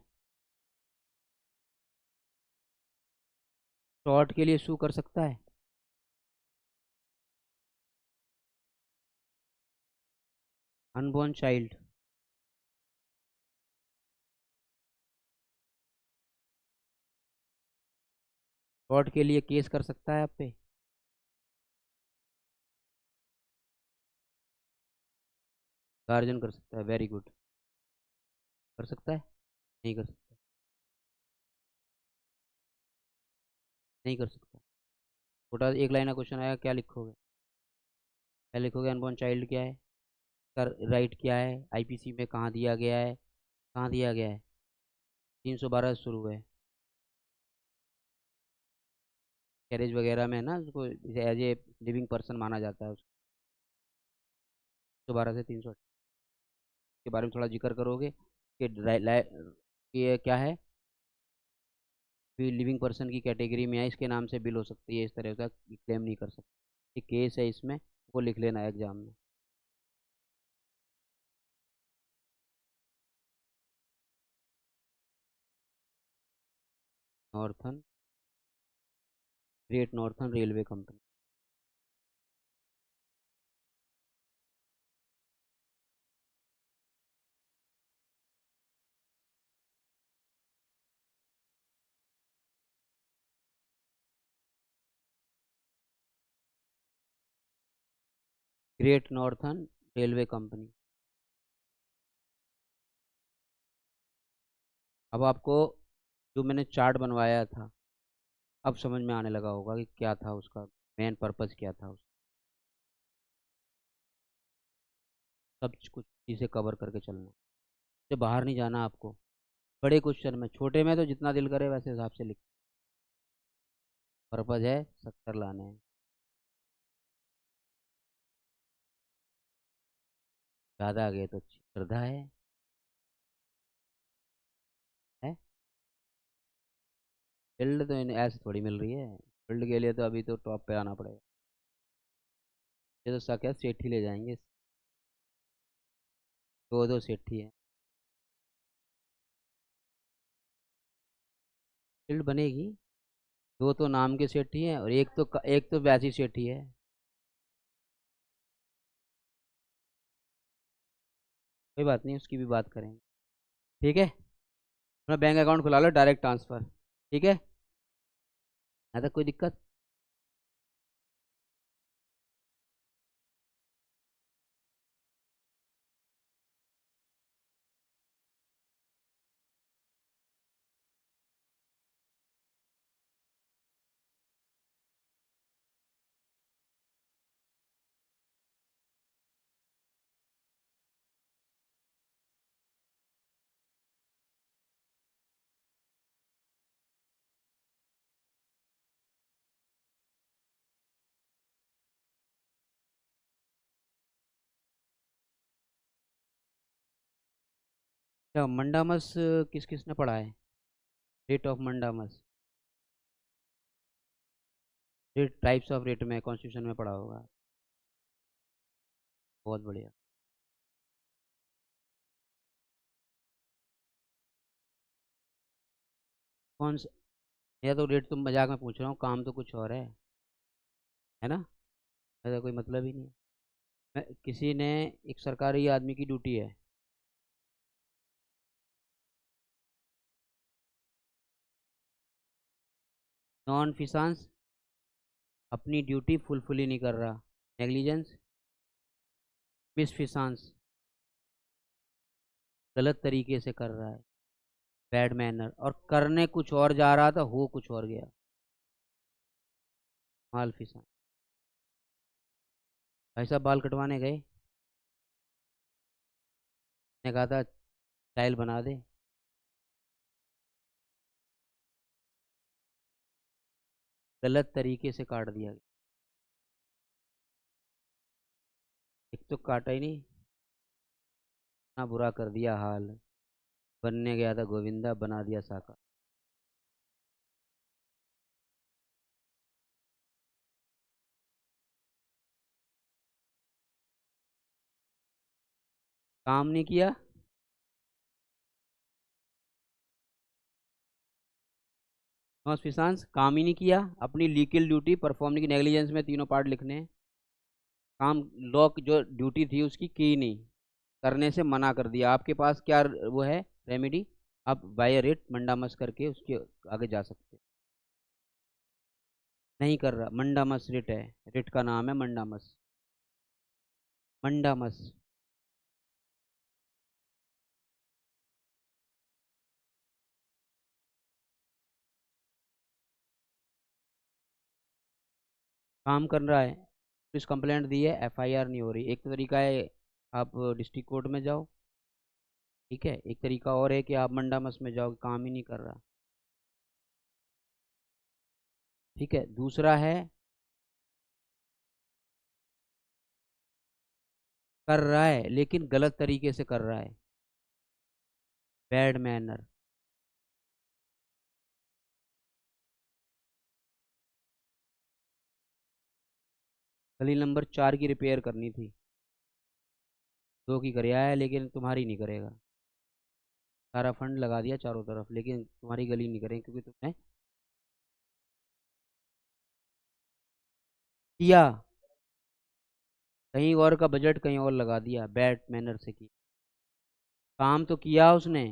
शॉर्ट के लिए शू कर सकता है? अनबॉर्न चाइल्ड शॉर्ट के लिए केस कर सकता है आप पे? गार्जियन कर सकता है, वेरी गुड। कर सकता है? नहीं कर सकता? नहीं कर सकता। छोटा एक लाइन का क्वेश्चन आया, क्या लिखोगे? क्या लिखोगे? अनबॉर्न चाइल्ड क्या है, कर राइट क्या है, आईपीसी में कहाँ दिया गया है, कहाँ दिया गया है? 312 से शुरू है। कैरेज वगैरह में ना उसको एज ए लिविंग पर्सन माना जाता है उसको। 112 से 300 के बारे में थोड़ा जिक्र करोगे कि ये क्या है, भी लिविंग पर्सन की कैटेगरी में है, इसके नाम से बिल हो सकती है, इस तरह का क्लेम नहीं कर सकते। एक केस है इसमें, वो लिख लेना एग्जाम में। Northern, great northern railway company. Great northern railway company. अब आपको जो मैंने चार्ट बनवाया था, अब समझ में आने लगा होगा कि क्या था उसका मेन पर्पस, क्या था उसका। सब कुछ चीज़ें कवर करके चलना, से बाहर नहीं जाना आपको। बड़े क्वेश्चन में, छोटे में तो जितना दिल करे वैसे हिसाब से लिख। पर्पज है 70 लाने हैं। ज़्यादा आ गए तो अच्छी श्रद्धा है। फील्ड तो इन्हें ऐसे थोड़ी मिल रही है, फील्ड के लिए तो अभी तो टॉप पे आना पड़ेगा। ये तो क्या सेठी ले जाएंगे, दो दो सेठी है। फील्ड बनेगी, दो तो नाम के सेठी हैं और एक तो वैसी सेठी है। कोई बात नहीं, उसकी भी बात करेंगे। ठीक है, अपना बैंक अकाउंट खुला लो, डायरेक्ट ट्रांसफर। ठीक है, ना तो कोई दिक्कत। क्या मंडामस किस किस ने पढ़ा है? डेट of mandamus. Writ, types of writ में कॉन्स्टिट्यूशन में पढ़ा होगा। बहुत बढ़िया। कौन सा? या तो रेट तुम मजाक में पूछ रहा हूँ, काम तो कुछ और है ना? ऐसा कोई मतलब ही नहीं है। किसी ने, एक सरकारी आदमी की ड्यूटी है, नॉन फिसांस अपनी ड्यूटी फुलफिल ही नहीं कर रहा, नेग्लिजेंस। मिस फिसांस गलत तरीके से कर रहा है, बैड मैनर, और करने कुछ और जा रहा था, हो कुछ और गया, माल फिसांस। भाई साहब बाल कटवाने गए, ने कहा था स्टाइल बना दे, गलत तरीके से काट दिया गया। एक तो काटा ही नहीं, इतना बुरा कर दिया हाल, बनने गया था गोविंदा, बना दिया साका। काम नहीं किया, नॉन फिसांस काम ही नहीं किया, अपनी लीगल ड्यूटी परफॉर्म नहीं की, नेग्लिजेंस में तीनों पार्ट लिखने हैं। काम, लॉ की जो ड्यूटी थी उसकी की नहीं, करने से मना कर दिया। आपके पास क्या वो है रेमेडी? आप बाय रिट मंडामस करके उसके आगे जा सकते हैं। नहीं कर रहा, मंडामस रिट है, रिट का नाम है मंडामस। मंडामस। काम कर रहा है, पुलिस कंप्लेंट दी है, एफआईआर नहीं हो रही। एक तो तरीका है आप डिस्ट्रिक्ट कोर्ट में जाओ, ठीक है, एक तरीका और है कि आप मंडामस में जाओ, काम ही नहीं कर रहा, ठीक है। दूसरा है, कर रहा है लेकिन गलत तरीके से कर रहा है, बैड मैनर। गली नंबर 4 की रिपेयर करनी थी, 2 की कर आया है, लेकिन तुम्हारी नहीं करेगा। सारा फंड लगा दिया चारों तरफ, लेकिन तुम्हारी गली नहीं करेंगे क्योंकि तुमने किया, कहीं और का बजट कहीं और लगा दिया, बैड मैनर से की। काम तो किया उसने,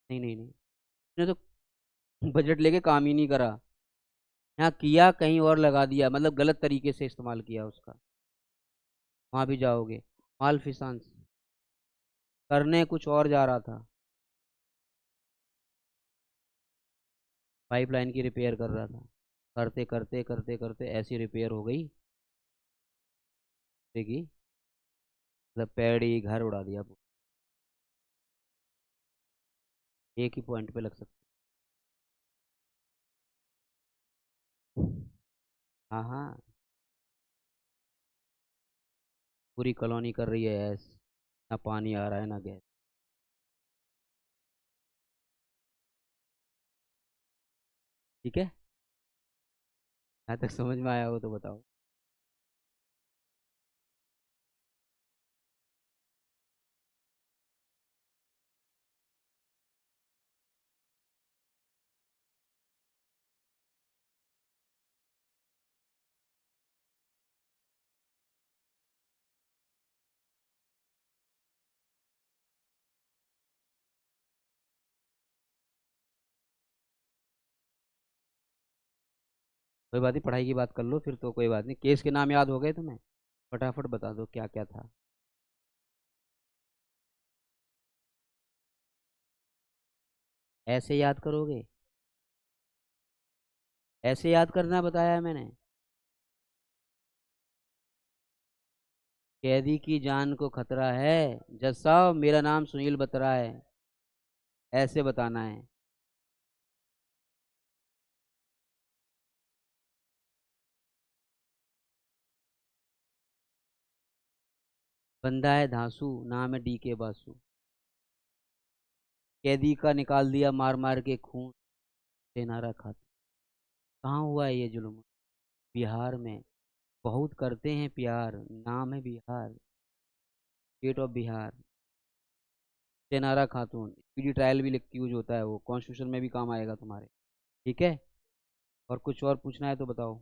नहीं नहीं नहीं, उसने तो बजट लेके काम ही नहीं करा, यहाँ किया कहीं और लगा दिया, मतलब गलत तरीके से इस्तेमाल किया उसका। वहां भी जाओगे, माल फिसांस, करने कुछ और जा रहा था, पाइपलाइन की रिपेयर कर रहा था, करते करते करते करते ऐसी रिपेयर हो गई कि मतलब पेड़ ही घर उड़ा दिया पूरा। एक ही पॉइंट पे लग सकते। हाँ हाँ, पूरी कॉलोनी कर रही है ऐस, ना पानी आ रहा है ना गैस। ठीक है, यहाँ तक समझ में आया हो तो बताओ। कोई बात नहीं, पढ़ाई की बात कर लो फिर, तो कोई बात नहीं। केस के नाम याद हो गए तुम्हें? फटाफट बता दो क्या क्या था। ऐसे याद करोगे? ऐसे याद करना बताया है मैंने? कैदी की जान को खतरा है, जज साहब मेरा नाम सुनील बत्रा है, ऐसे बताना है। बंदा है धांसू, नाम है डी के बासु, कैदी का निकाल दिया मार मार के खून, से नारा खाता। कहाँ हुआ है ये जुल्म? बिहार में। बहुत करते हैं प्यार, नाम है Bihar, state of Bihar. तेनारा Khatoon, speedy trial भी लिख के यूज होता है, वो कॉन्स्टिट्यूशन में भी काम आएगा तुम्हारे। ठीक है। और कुछ और पूछना है तो बताओ।